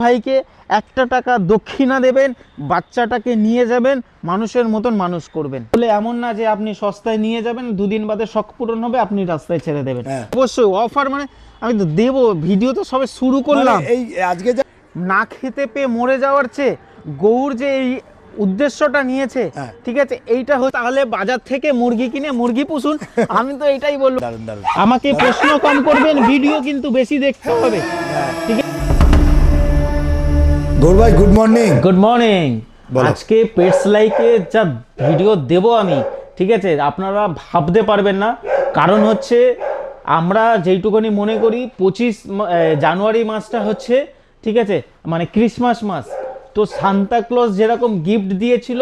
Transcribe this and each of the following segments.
ভাইকে 1 টাকা দক্ষিণা দেবেন, বাচ্চাটাকে নিয়ে যাবেন, মানুষের মতন মানুষ করবেন। বলে এমন না যে আপনি সস্তায় নিয়ে যাবেন, দুদিন বাদে শখ পূরণ হবে, আপনি রাস্তায় ছেড়ে দেবেন। অবশ্যই অফার মানে আমি তো দেবো, ভিডিও তো সবে শুরু করলাম। এই আজকে না খেতে পেয়ে মরে যাওয়ার চেয়ে গৌর যে এই উদ্দেশ্যটা নিয়েছে, ঠিক আছে, এইটা হচ্ছে তাহলে বাজার থেকে মুরগি কিনে মুরগি পুষুন। আমি তো এটাই বলবো। আমাকে প্রশ্ন কম করবেন, ভিডিও কিন্তু বেশি দেখতে হবে, ঠিক আছে? গৌর ভাই গুড মর্নিং। Good morning. আজকে পেটস লাইকে যা ভিডিও দেব আমি, ঠিক আছে, আপনারা ভাবতে পারবেন না। কারণ হচ্ছে আমরা যেইটুকুনি মনে করি 25 জানুয়ারি মাসটা হচ্ছে, ঠিক আছে, মানে ক্রিসমাস মাস। তো সান্তা ক্লজ যেরকম গিফট দিয়েছিল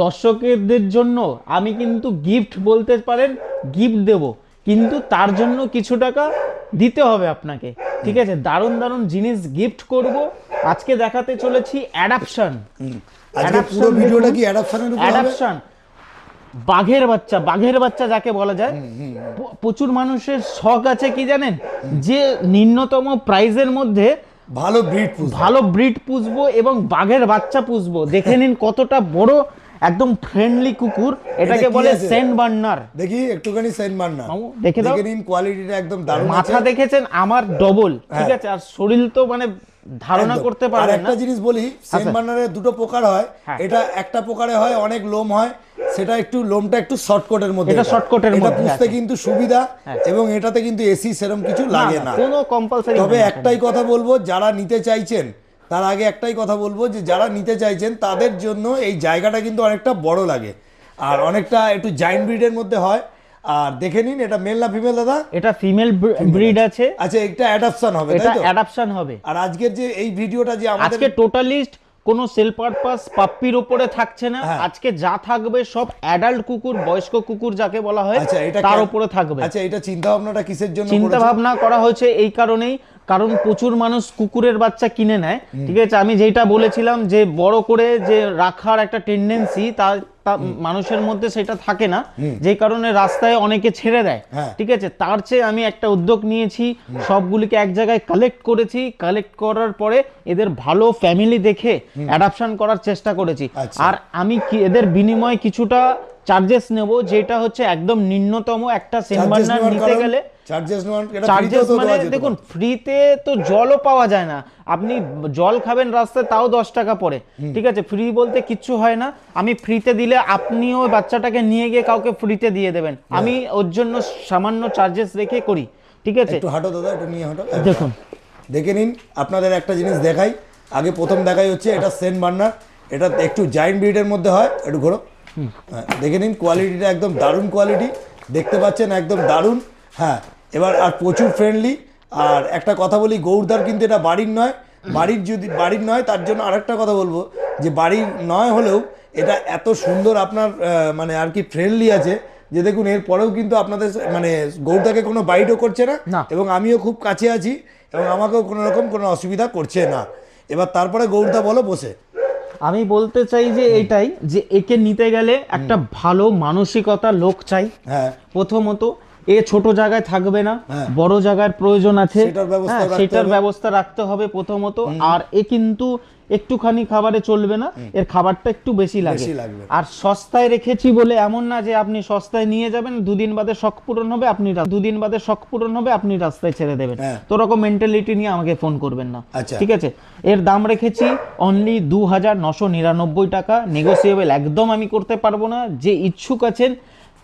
দর্শকদের জন্য, আমি কিন্তু গিফট বলতে পারেন গিফট দেব, কিন্তু তার জন্য কিছু টাকা দিতে হবে আপনাকে, ঠিক আছে? দারুণ দারুণ জিনিস গিফট করব। আজকে দেখাতে চলেছি অ্যাডাপশন। আজকে পুরো ভিডিওটা কি অ্যাডাপশনের উপর হবে? অ্যাডাপশন, বাঘের বাচ্চা, বাঘের বাচ্চা যাকে বলা যায়। প্রচুর মানুষের শখ আছে কি জানেন, যে নিম্নতম প্রাইজের মধ্যে ভালো ব্রিড পুষবো এবং বাঘের বাচ্চা পুষবো। দেখে নিন কতটা বড়, একদম ফ্রেন্ডলি কুকুর। এটাকে বলে সেন্ট বার্নার। দেখি একটুখানি সেন্ট বার্নার দেখে দাও। দেখে নিন, কোয়ালিটিটা একদম দারুণ আছে। মাথা দেখেছেন আমার ডবল, ঠিক আছে, আর শরীর তো মানে ধারণা করতে পারবেন না। আর একটা জিনিস বলি, সেন্ট বার্নারের দুটো প্রকার হয়। এটা একটা প্রকারে হয় অনেক লোম হয়, সেটা একটু লোমটা একটু শর্টকাটের মধ্যে। এটা শর্টকাটের মধ্যে, এটা পুষতে কিন্তু সুবিধা, এবং এটাতে কিন্তু এসি সেরকম কিছু লাগে না, কোনো কম্পালসারি। তবে একটাই কথা বলবো, যারা নিতে চাইছেন তার আগে একটাই কথা বলবো, যে যারা নিতে চাইছেন তাদের জন্য এই জায়গাটা কিন্তু অনেকটা বড় লাগে, আর অনেকটা একটু জায়ান্ট ব্রিডের মধ্যে হয়। আর দেখে নিন, এটা মেল না ফিমেল দাদা? এটা ফিমেল ব্রিড আছে। আচ্ছা, এটা অ্যাডাপশন হবে, এটা অ্যাডাপশন হবে। আর আজকের যে এই ভিডিওটা যে আমাদের আজকে টোটালিস্ট কোনো সেল পারপাস পাপ্পির উপরে থাকছে না। আজকে যা থাকবে সব অ্যাডাল্ট কুকুর, বয়স্ক কুকুর যাকে বলা হয়, তার উপরে থাকবে। আচ্ছা, এটা চিন্তা ভাবনাটা কিসের জন্য? চিন্তা ভাবনা করা হয়েছে এই কারণেই, কারণ প্রচুর মানুষ কুকুরের বাচ্চা কিনে নেয়, ঠিক আছে। আমি যেটা বলেছিলাম যে বড় করে যে রাখার একটা টেন্ডেন্সি, তার মানুষের মধ্যে সেটা থাকে না, যে কারণে রাস্তায় অনেকে ছেড়ে দেয়, ঠিক আছে। তার চেয়ে আমি একটা উদ্যোগ নিয়েছি, সবগুলিকে এক জায়গায় কালেক্ট করেছি। কালেক্ট করার পরে এদের ভালো ফ্যামিলি দেখে অ্যাডাপশন করার চেষ্টা করেছি। আর আমি এদের বিনিময়ে কিছুটা চার্জেস নেব, যেটা হচ্ছে একদম নিম্নতম। একটা সেন্ট বার্নার নিতে গেলে চার্জেস মানে দেখুন, ফ্রিতে তো জলও পাওয়া যায় না। আপনি জল খাবেন রাস্তায়, তাও 10 টাকা পড়ে, ঠিক আছে। ফ্রি বলতে কিচ্ছু হয় না। আমি ফ্রিতে দিলে আপনিও বাচ্চাটাকে নিয়ে গিয়ে কাউকে ফ্রিতে দিয়ে দেবেন। আমি ওর জন্য সামান্য চার্জেস রেখে করি, ঠিক আছে। একটু হাঁটো দাদা, একটু নিয়ে হাঁটো। দেখুন, দেখে নিন, আপনাদের একটা জিনিস দেখাই। আগে প্রথম দেখাই হচ্ছে এটা সেন্ট বার্নার, এটা একটু জায়ান্ট ব্রিডের মধ্যে হয়। একটু ঘোরো, দেখে নিন কোয়ালিটিটা একদম দারুণ কোয়ালিটি, দেখতে পাচ্ছেন একদম দারুণ। হ্যাঁ, এবার আর প্রচুর ফ্রেন্ডলি। আর একটা কথা বলি, গৌরদার কিন্তু এটা বাড়ির নয়। বাড়ির নয়, তার জন্য আরেকটা কথা বলবো, যে বাড়ির নয় হলেও এটা এত সুন্দর আপনার মানে আর কি ফ্রেন্ডলি আছে, যে দেখুন এর পরেও কিন্তু আপনাদের মানে গৌরদাকে কোনো বাইটও করছে না, এবং আমিও খুব কাছে আছি, এবং আমাকেও কোনো রকম কোনো অসুবিধা করছে না। এবার তারপরে গৌরদা বলো বসে। আমি বলতে চাই যে এইটাই, যে একে নিতে গেলে একটা ভালো মানসিকতা লোক চাই। প্রথমত এ ছোট জায়গায় থাকবে না, বড় জায়গার প্রয়োজন আছে, সেটার ব্যবস্থা রাখতে হবে প্রথমত। আর এ কিন্তু একটুখানি খাবারে চলবে না, এর খাবারটা একটু বেশি লাগবে। আর সস্তায় রেখেছি বলে এমন না যে আপনি সস্তায় নিয়ে যাবেন, দুদিন বাদে শখ পূরণ হবে, আপনি রাস্তায় ছেড়ে দেবেন। তো রকম মেন্টালিটি নিয়ে আমাকে ফোন করবেন না, ঠিক আছে। এর দাম রেখেছি অনলি 2999 টাকা। নেগোসিয়েবল একদম আমি করতে পারবো না। যে ইচ্ছুক আছেন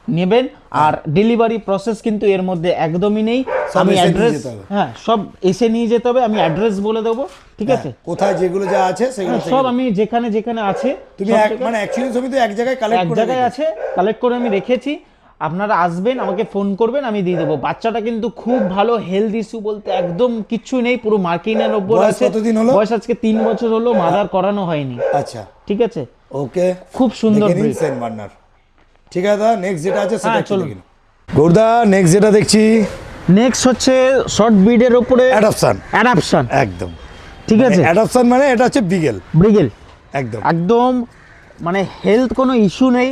নেবেন। আর ডেলিভারি প্রসেস কিন্তু এর মধ্যে একদমই নেই। আমি অ্যাড্রেস, সব এসে নিয়ে যেতে হবে। আমি অ্যাড্রেস বলে দেবো, ঠিক আছে। কোথায় যেগুলো যা আছে সেগুলো সব আমি যেখানে আছে, তুমি মানে অ্যাকচুয়ালি সবই তো এক জায়গায় কালেক্ট করে আমি রেখেছি। আপনারা আসবেন, আমাকে ফোন করবেন, আমি দিয়ে দেবো। বাচ্চাটা কিন্তু খুব ভালো, হেলথ ইস্যু বলতে একদম কিচ্ছু নেই, পুরো মার্কিনের উপর আছে। বয়স আজকে 3 বছর হলো, মাদার করানো হয়নি। আচ্ছা, ঠিক আছে, ওকে, খুব সুন্দর সেন্ট বার্নার। ঠিক আছে, নেক্সট যেটা আছে সেটা চলুন। গৌরদা, নেক্সট যেটা দেখছি, নেক্সট হচ্ছে শর্ট ব্রিডের উপরে অ্যাডাপশন। একদম ঠিক আছে, অ্যাডাপশন মানে এটা হচ্ছে ব্রিগেল একদম মানে হেলথ কোনো ইস্যু নেই,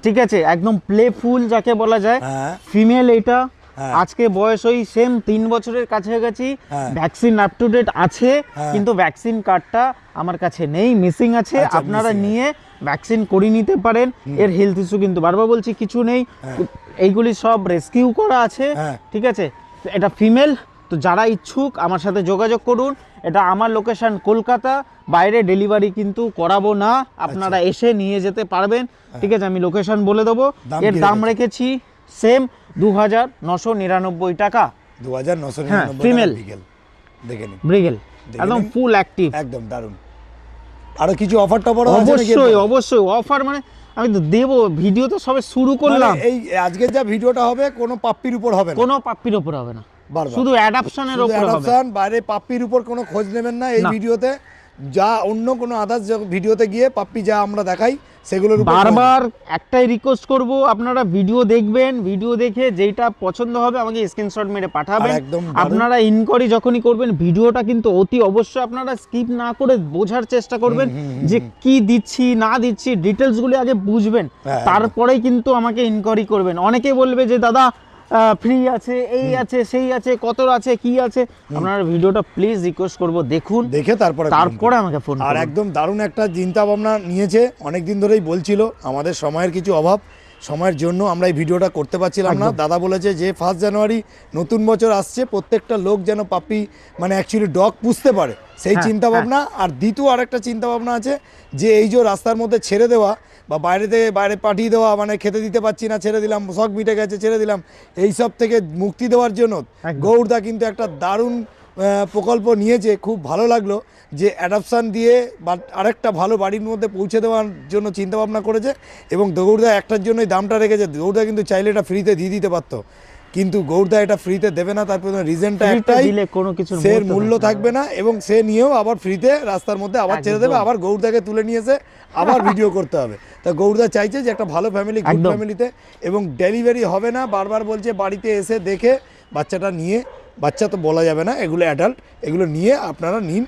ঠিক আছে, একদম প্লেফুল যাকে বলা যায়। ফিমেল এটা হ্যাঁ। আজকে বয়স ওই সেম 3 বছরের কাছাকাছি, হ্যাঁ। ভ্যাকসিন আপ টু ডেট আছে, হ্যাঁ। কিন্তু ভ্যাকসিন কার্ডটা আমার কাছে নেই, মিসিং আছে। আচ্ছা, আপনারা missing নিয়ে ভ্যাকসিন করিয়ে নিতে পারেন। এর হেলথ ইস্যু কিন্তু বারবার বলছি কিছু নেই, এইগুলি সব রেস্কিউ করা আছে। হ্যাঁ। ঠিক আছে, এটা ফিমেল। তো যারা ইচ্ছুক আমার সাথে যোগাযোগ করুন। এটা আমার লোকেশন কলকাতা, বাইরে ডেলিভারি কিন্তু করাবো না, আপনারা এসে নিয়ে যেতে পারবেন। ঠিক আছে, আমি লোকেশন বলে দেবো। দাম এর কি দাম রেখেছি সেম 2999 টাকা। 2999 female। বিকেল দেখে নিন, ব্রিগেল দেখে একদম নিন। Full active. একদম দারুণ। আরো কিছু অফার টফার আছে নাকি? অবশ্যই অবশ্যই অফার, মানে আমি তো দেবো, ভিডিও তো সবে শুরু করলাম। মানে এই আজকে যা ভিডিওটা হবে কোনো পাপ্পির উপর হবে না, কোনো পাপ্পির ওপর হবে না, বারবার। শুধু অ্যাডাপশনের শুধু ওপর হবে। adoption, বাইরে পাপ্পির উপর কোনো খোঁজ নেবেন না এই না। ভিডিওতে। যা অন্য কোনো আদার্স ভিডিওতে গিয়ে পাপ্পি যা আমরা দেখাই সেগুলোর উপর বারবার একটাই রিকোয়েস্ট করব, আপনারা ভিডিও দেখবেন, ভিডিও দেখে যেটা পছন্দ হবে আমাকে স্ক্রিনশট মেরে পাঠাবেন। আর একদম দারুণ। আপনারা ইনকোয়ারি যখনই করবেন, ভিডিওটা কিন্তু অতি অবশ্যই আপনারা স্কিপ না করে বোঝার চেষ্টা করবেন যে কি দিচ্ছি না দিচ্ছি, ডিটেলসগুলি আগে বুঝবেন, হ্যাঁ, তারপরেই কিন্তু আমাকে ইনকোয়ারি করবেন। অনেকে বলবে যে দাদা ফ্রি আছে, এই আছে, সেই আছে, কত আছে, কি আছে। আপনারা ভিডিওটা প্লিজ রিকোয়েস্ট করব দেখুন, দেখে তারপরে তারপরে আমাকে ফোন আর করুন। একদম দারুণ একটা চিন্তা ভাবনা নিয়েছে, অনেক দিন ধরেই বলছিল, আমাদের সময়ের কিছু অভাব, সময়ের জন্য আমরা এই ভিডিওটা করতে পারছিলাম না। দাদা বলেছে যে 1 জানুয়ারি নতুন বছর আসছে, প্রত্যেকটা লোক যেন পাপ্পি মানে অ্যাকচুয়ালি ডগ পুষতে পারে, সেই হ্যাঁ, চিন্তা ভাবনা। আর দ্বিতীয় আরেকটা চিন্তা ভাবনা আছে যে এই যে রাস্তার মধ্যে ছেড়ে দেওয়া বা বাইরে থেকে বাইরে পাঠিয়ে দেওয়া, মানে খেতে দিতে পারছি না, ছেড়ে দিলাম, শখ মিটে গেছে ছেড়ে দিলাম, এই সব থেকে মুক্তি দেওয়ার জন্য একদম। গৌড়দা কিন্তু একটা দারুণ প্রকল্প নিয়েছে। খুব ভালো লাগলো যে অ্যাডাপশান দিয়ে বা আরেকটা ভালো বাড়ির মধ্যে পৌঁছে দেওয়ার জন্য চিন্তা ভাবনা করেছে। এবং গৌড়দা একটার জন্যই দামটা রেখেছে। গৌড়দা কিন্তু চাইলে এটা ফ্রিতে দিয়ে দিতে পারতো, কিন্তু গৌড়দা এটা ফ্রিতে দেবে না। তার পেছনে রিজনটা Free তে একটাই, দিলে কোনো কিছুর সে মুহূর্ত মূল্য থাকবে না এবং সে নিয়েও আবার ফ্রিতে রাস্তার মধ্যে আবার ছেড়ে দেবে, একদম। আবার গৌড়দাকে তুলে নিয়ে এসে আবার ভিডিও করতে হবে। তা গৌড়দা চাইছে যে একটা ভালো ফ্যামিলি, গুড একদম। ফ্যামিলিতে, এবং ডেলিভারি হবে না, বারবার বলছে বাড়িতে এসে দেখে বাচ্চাটা নিয়ে, বাচ্চা তো বলা যাবে না, এগুলো অ্যাডাল্ট, এগুলো নিয়ে আপনারা নিন,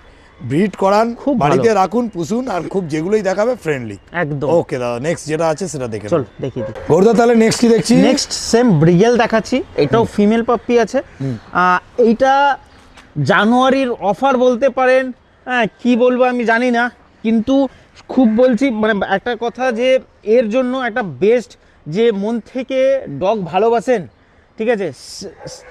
ব্রিড করান, খুব ভালো। বাড়িতে রাখুন, পুষুন, আর খুব যেগুলোই দেখাবে ফ্রেন্ডলি। একদম। ওকে দাদা, নেক্সট যেটা আছে সেটা দেখে চল দেখিয়ে দিই। গৌড়দা তাহলে নেক্সট কি দেখছি? নেক্সট সেম ব্রিগেল দেখাচ্ছি, এটাও ফিমেল পাপ্পি আছে। এইটা জানুয়ারির অফার বলতে পারেন, হ্যাঁ কি বলবো আমি জানি না, কিন্তু খুব বলছি, মানে একটা কথা যে এর জন্য একটা বেস্ট, যে মন থেকে ডগ ভালোবাসেন, ঠিক আছে,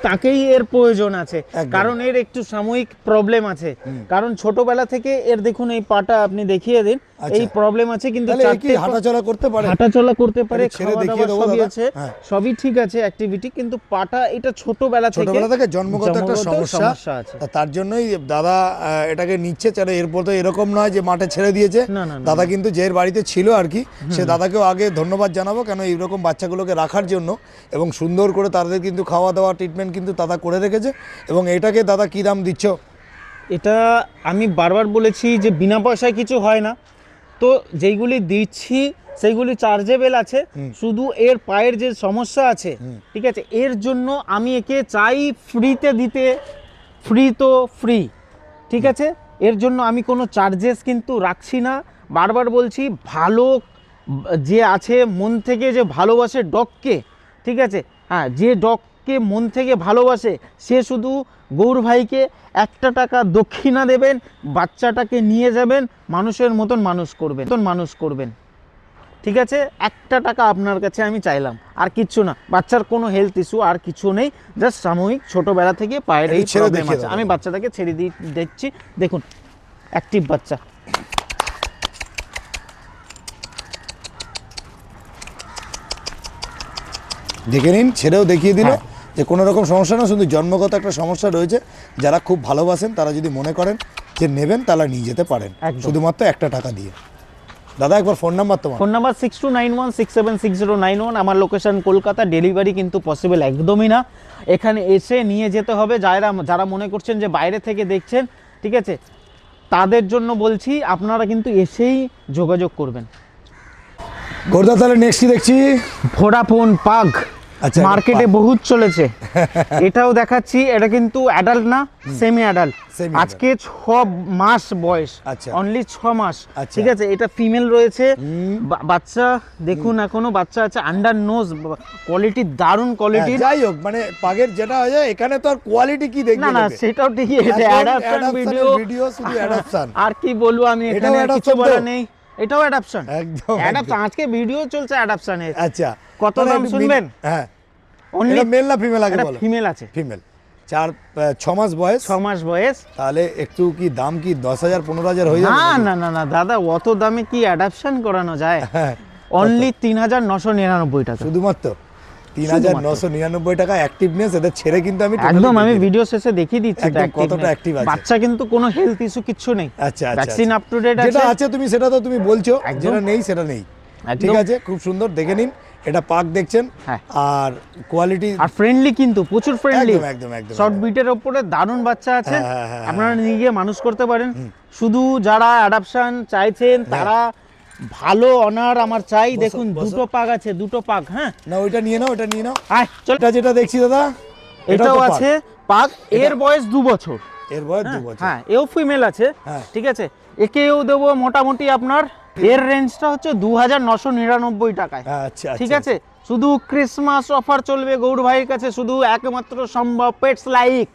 তাকেই এর প্রয়োজন আছে। একদম। কারণ এর একটু সাময়িক প্রবলেম আছে, কারণ ছোটবেলা থেকে এর দেখুন এই পাটা আপনি দেখিয়ে দিন, আচ্ছা। এই প্রবলেম আছে, কিন্তু তাহলে এ কি চারটে হাঁটাচলা করতে পারে? হাঁটাচলা করতে পারে, একটু ছেড়ে খাওয়া দেখিয়ে দাওয়া দেবো সবই দাদা। আছে, হ্যাঁ। সবই ঠিক আছে অ্যাক্টিভিটি, কিন্তু পাটা এটা ছোটবেলা থেকে জন্মগত একটা সমস্যা আছে। তা তার জন্যই দাদা এটাকে নিচ্ছে। চারে এরপর তো এরকম নয় যে মাঠে ছেড়ে দিয়েছে, না, না, না, দাদা কিন্তু যে বাড়িতে ছিল আর কি, সে দাদাকেও আগে ধন্যবাদ জানাবো, কেন এইরকম বাচ্চাগুলোকে রাখার জন্য, এবং সুন্দর করে তাদের কিন্তু খাওয়া দাওয়া ট্রিটমেন্ট কিন্তু দাদা করে রেখেছে। এবং এটাকে দাদা কি দাম দিচ্ছ? এটা আমি বারবার বলেছি যে বিনা পয়সায় কিছু হয় না, তো যেইগুলি দিচ্ছি সেইগুলি চার্জেবল আছে, শুধু এর পায়ের যে সমস্যা আছে, ঠিক আছে, এর জন্য আমি একে চাই ফ্রিতে দিতে, ফ্রি তো ফ্রি, ঠিক আছে, এর জন্য আমি কোনো চার্জেস কিন্তু রাখছি না। বারবার বলছি, ভালো যে আছে মন থেকে যে ভালোবাসে ডগকে, ঠিক আছে, হ্যাঁ, যে ডগকে মন থেকে ভালোবাসে সে শুধু গৌর ভাইকে 1 টাকা দক্ষিণা দেবেন, বাচ্চাটাকে নিয়ে যাবেন, মানুষের মতন মানুষ করবেন, ঠিক আছে। 1 টাকা আপনার কাছে আমি চাইলাম, আর কিচ্ছু না। বাচ্চার কোনো হেলথ ইস্যু আর কিছু নেই, জাস্ট সাময়িক ছোটবেলা থেকে পায়ের এই ছেড়ে প্রবলেম দেখিয়ে আছে। দাও। আমি বাচ্চাটাকে ছেড়ে দিচ্ছি, দেখুন অ্যাক্টিভ বাচ্চা। দেখে নিন, ছেড়েও দেখিয়ে দিল হ্যাঁ। যে কোনো রকম সমস্যা না, শুধু জন্মগত একটা সমস্যা রয়েছে। যারা খুব ভালোবাসেন তারা যদি মনে করেন যে নেবেন, তাহলে নিয়ে যেতে পারেন, একদম। শুধুমাত্র 1 টাকা দিয়ে। দাদা একবার ফোন নাম্বার তোমার। Phone number 6291676091। আমার লোকেশন কলকাতা, ডেলিভারি কিন্তু পসিবল একদমই না, এখানে এসে নিয়ে যেতে হবে। যারা মনে করছেন যে বাইরে থেকে দেখছেন, ঠিক আছে, তাদের জন্য বলছি আপনারা কিন্তু এসেই যোগাযোগ করবেন। গৌড়দা তাহলে নেক্সট কি দেখছি? ভোডাফোন পাগ আচ্ছা, মার্কেটে বহুত চলেছে। এটাও দেখাচ্ছি, এটা কিন্তু অ্যাডাল্ট না, সেমি অ্যাডাল্ট, Semi আজকে 6 মাস বয়স, আচ্ছা। অনলি 6 মাস, আচ্ছা। ঠিক আছে। এটা ফিমেল রয়েছে, বাচ্চা দেখুন এখনো বাচ্চা আছে, আন্ডার নোজ কোয়ালিটি, দারুণ কোয়ালিটির। যাই হোক, মানে পাগের যেটা হয় যায়, এখানে তো আর কোয়ালিটি কি দেখবে না না, লোকে? সেটাও ঠিকই, এটা একদম অ্যাডাপশন adoption এর ভিডিও, ভিডিও, শুধু adoption। আর কি বলবো আমি, এটাও এখানে আর কিছু adoption তো? বলার নেই। এটাও অ্যাডাপশন, একদম অ্যাডাপশন, আজকে ভিডিও চলছে অ্যাডাপশনের। আচ্ছা, কত মানে দাম একটু শুনবেন? হ্যাঁ, অনলি এটা মেল না ফিমেল আগে এটা বলো? ফিমেল আছে, ফিমেল, 6 মাস বয়স। 6 মাস বয়স। তাহলে একটু কি দাম কি 10,000 15,000 হয়ে যাবে? না না না না দাদা, অত দামে কি অ্যাডাপশন করানো যায়? হ্যাঁ, অনলি 3,999 টাকা শুধুমাত্র 3,999 টাকা। অ্যাক্টিভনেস এদের ছেড়ে কিন্তু আমি totally একদম, আমি দেখিয়ে দিই। ভিডিও শেষে দেখিয়ে দিচ্ছি একদম কতটা active আছে। বাচ্চা কিন্তু কোনো হেলথ ইস্যু কিচ্ছু নেই, আচ্ছা আচ্ছা, ভ্যাকসিন আচ্ছা। আপ টু ডেট আছে। যেটা আছে তুমি সেটা তো তুমি বলছো, একদম। যেটা নেই সেটা নেই। ঠিক একদম। আছে, খুব সুন্দর, দেখে নিন। এটা পাক দেখছেন, হ্যাঁ। আর কোয়ালিটি আর ফ্রেন্ডলি, কিন্তু প্রচুর ফ্রেন্ডলি, একদম একদম একদম শর্ট বিটের ওপরে দারুণ বাচ্চা আছে। হ্যাঁ, হ্যাঁ, হ্যাঁ, আপনারা নিয়ে গিয়ে মানুষ করতে পারেন। শুধু যারা অ্যাডাপশন চাইছেন তারা ভালো অনার আমার চাই। দেখুন বসো। দুটো পাক আছে, দুটো পাক। হ্যাঁ, না, ওইটা নিয়ে নাও, ওটা নিয়ে নাও। আয় চল। এটা যেটা দেখছি দাদা, এটাও তো পাক। আছে পাক, এর বয়স 2 বছর। এর বয়স 2 বছর। হ্যাঁ, এও ফিমেল আছে, হ্যাঁ। ঠিক আছে। একেও দেবো মোটামুটি আপনার, এর রেঞ্জটা হচ্ছে 2,999 টাকায়। আচ্ছা, ঠিক আচ্ছা, আছে, শুধু ক্রিসমাস অফার চলবে গৌর ভাইয়ের কাছে, শুধু একমাত্র সম্ভব পেটস লাইক।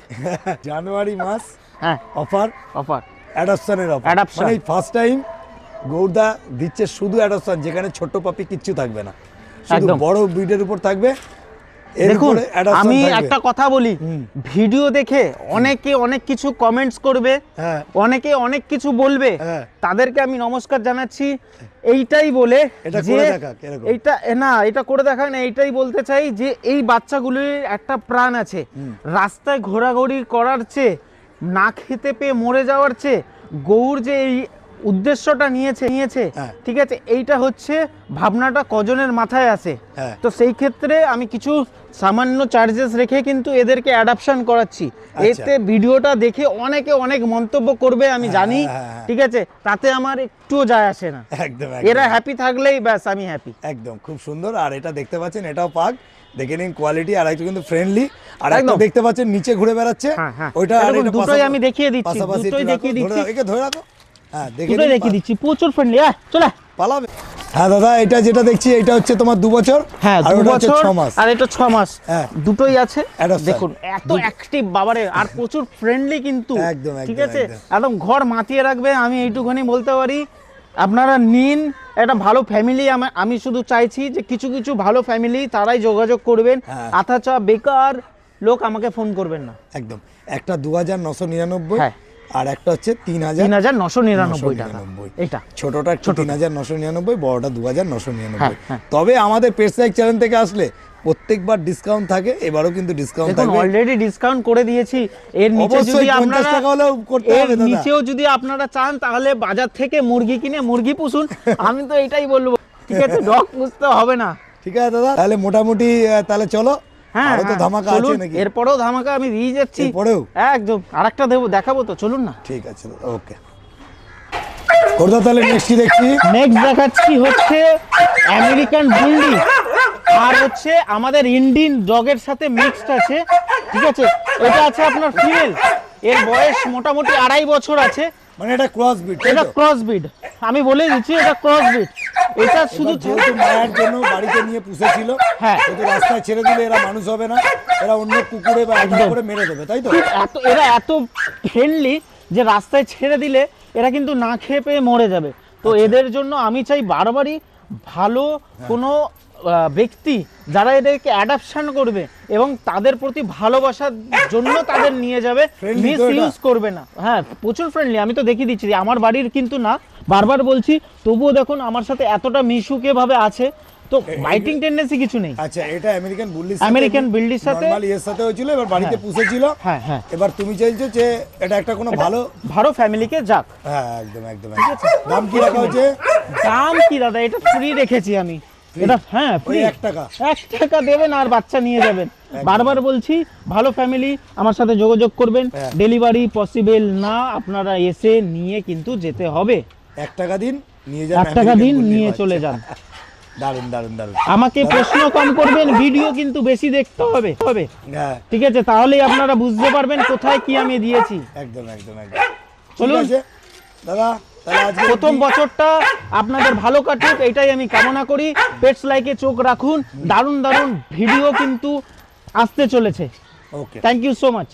জানুয়ারি মাস হ্যাঁ, অফার, অফার অ্যাডপশনের অফার। Adoption। মানে ফার্স্ট টাইম গৌরদা দিচ্ছে শুধু অ্যাডপশন, যেখানে ছোট পাপি কিচ্ছু থাকবে না, শুধু একদম। বড় ব্রিডের উপর থাকবে। এর দেখুন, উপরে adoption আমি থাকবে। একটা কথা বলি, ভিডিও দেখে অনেকে অনেক কিছু কমেন্টস করবে, হ্যাঁ, অনেকে অনেক কিছু বলবে, হ্যাঁ। তাদেরকে আমি নমস্কার জানাচ্ছি। এইটাই বলে এটা যে করে দেখাক, এরকম। এইটা না, এটা করে দেখায় না, এইটাই বলতে চাই যে এই বাচ্চাগুলির একটা প্রাণ আছে। রাস্তায় ঘোরাঘুরি করার চেয়ে, না খেতে পেয়ে মরে যাওয়ার চেয়ে, গৌর যে এই উদ্দেশ্যটা নিয়েছে, হ্যাঁ। ঠিক আছে, এইটা হচ্ছে ভাবনাটা কজনের মাথায় আছে। হ্যাঁ। তো সেই ক্ষেত্রে আমি কিছু সামান্য চার্জেস রেখে কিন্তু এদেরকে অ্যাডাপশন করাচ্ছি। এতে ভিডিওটা দেখে অনেকে অনেক মন্তব্য করবে আমি জানি, হ্যাঁ। ঠিক আছে, তাতে আমার একটুও যায় আসে না। একদম এরা হ্যাপি থাকলেই ব্যাস আমি হ্যাপি। একদম খুব সুন্দর। আর এটা দেখতে পাচ্ছেন, এটাও পাক, দেখে নিন কোয়ালিটি। আর একটু কিন্তু ফ্রেন্ডলি। আর একটা একদম। দেখতে পাচ্ছেন নিচে ঘুরে বেড়াচ্ছে, হ্যাঁ, হ্যাঁ। ওইটা আর দেখুন, এটা দুটোই আমি দেখিয়ে দিচ্ছি, পাশাপাশি দুটোই একটু দেখিয়ে রাখো, ধরে দিচ্ছি। রাখো, একে ধরে রাখো। হ্যাঁ, দেখে দুটোই নিন, দেখিয়ে দিচ্ছি, প্রচুর ফ্রেন্ডলি। চলে পালাবে। হ্যাঁ দাদা, এটা যেটা দেখছি এটা হচ্ছে তোমার 2 বছর। হ্যাঁ, আর 2 ওটা হচ্ছে বছর 6 মাস। আর এটা 6 মাস, হ্যাঁ। দুটোই আছে। Adoption। দেখুন এত অ্যাক্টিভ বাবারে, আর প্রচুর ফ্রেন্ডলি কিন্তু, একদম, ঠিক একদম, আছে, একদম। একদম ঘর মাতিয়ে রাখবে, আমি এইটুখানি বলতে পারি। আপনারা নিন, একটা ভালো ফ্যামিলি, আমি শুধু চাইছি যে কিছু কিছু ভালো ফ্যামিলি তারাই যোগাযোগ করবেন, হ্যাঁ। আথাচা বেকার লোক আমাকে ফোন করবেন না। একদম, একটা 2,999, হ্যাঁ। আর একটা হচ্ছে 3,999 টাকা। এটা ছোটটা একটু 3,999, বড়টা 2,999। হ্যাঁ, হ্যাঁ। তবে আমাদের পেটস লাইক চ্যানেল থেকে আসলে প্রত্যেকবার ডিসকাউন্ট থাকে, এবারও কিন্তু ডিসকাউন্ট দেখুন থাকবে। অলরেডি ডিসকাউন্ট করে দিয়েছি। এর নিচে অবশ্যই যদি 50 আপনারা টাকা হলেও করতে এর হবে দাদা। নিচেও যদি আপনারা চান তাহলে বাজার থেকে মুরগি কিনে মুরগি পুষুন। আমি তো এটাই বলবো, ঠিক আছে, ডগ পুষতে হবে না। ঠিক আছে দাদা, তাহলে মোটামুটি তাহলে চলো। হ্যাঁ, আরো তো হ্যাঁ, ধামাকা আছে চলুন, নাকি? এরপরেও ধামাকা আমি দিয়ে যাচ্ছি। এরপরেও? একদম, আরেকটা দেখাবো তো, চলুন না। ঠিক আছে, ওকে। করদা, তাহলে নেক্সট কি দেখছি? নেক্সট দেখাচ্ছি হচ্ছে আমেরিকান বুলডি, আর হচ্ছে আমাদের ইন্ডিয়ান ডগের সাথে মিক্সড আছে, ঠিক আছে। এটা আছে আপনার ফিমেল, এর বয়স মোটামুটি 2.5 বছর আছে। মানে এটা ক্রস বিট, এটা ক্রস ব্রিড, আমি বলে দিচ্ছি এটা ক্রস ব্রিড। এটা শুধু যেহেতু মায়ের জন্য বাড়িতে নিয়ে পুষেছিল, হ্যাঁ। কিন্তু রাস্তায় ছেড়ে দিলে এরা মানুষ হবে না, এরা অন্য কুকুরে বা একদম। করে মেরে দেবে, তাই তো? এরা এত ফ্রেন্ডলি যে রাস্তায় ছেড়ে দিলে এরা কিন্তু না খেয়ে পেয়ে মরে যাবে। তো এদের জন্য আমি চাই বারবারই ভালো কোনো ব্যক্তি যারা এদেরকে অ্যাডাপশন করবে এবং তাদের প্রতি ভালোবাসার জন্য তাদের নিয়ে যাবে, Friendly মিস তো এটা? ইউজ করবে না। হ্যাঁ, প্রচুর ফ্রেন্ডলি, আমি তো দেখিয়ে দিচ্ছি। আমার বাড়ির কিন্তু না, বারবার বলছি, তবুও দেখুন আমার সাথে এতটা মিশুকে ভাবে আছে, তো বাইটিং টেন্ডেন্সি কিছু নেই। আচ্ছা, এটা আমেরিকান বুল্লির আমেরিকান বুলডির সাথে নরমালি এর সাথে হয়েছিল, এবার বাড়িতে পুষেছিল। হ্যাঁ, হ্যাঁ, এবার তুমি চাইছো যে এটা একটা কোনো ভালো। ভালো ফ্যামিলিকে যাক। হ্যাঁ, একদম একদম একদম। দাম কি রাখা হচ্ছে? দাম কি দাদা, এটা ফ্রি রেখেছি আমি। এটা হ্যাঁ ওই ফ্রি, 1 টাকা। 1 টাকা দেবেন আর বাচ্চা নিয়ে যাবেন। বারবার বলছি, ভালো ফ্যামিলি আমার সাথে যোগাযোগ করবেন। হ্যাঁ। ডেলিভারি পসিবল না, আপনারা এসে নিয়ে কিন্তু যেতে হবে। 1 টাকা দিন, নিয়ে যান। 1 টাকা আমেরিকান দিন বুল্লির নিয়ে বাচ্চা। চলে যান। দারুন দারুন দারুন। আমাকে প্রশ্ন কম করবেন, ভিডিও কিন্তু বেশি দেখতে হবে। হ্যাঁ ঠিক আছে, তাহলেই আপনারা বুঝতে পারবেন কোথায় কি আমি দিয়েছি। একদম একদম একদম। চলুন। ঠিক আছে দাদা, তাহলে আজকে প্রথম বছরটা আপনাদের ভালো কাটুক, এটাই আমি কামনা করি। পেটস লাইকে চোখ রাখুন, দারুণ দারুণ ভিডিও কিন্তু আসতে চলেছে। Okay. Thank you so much.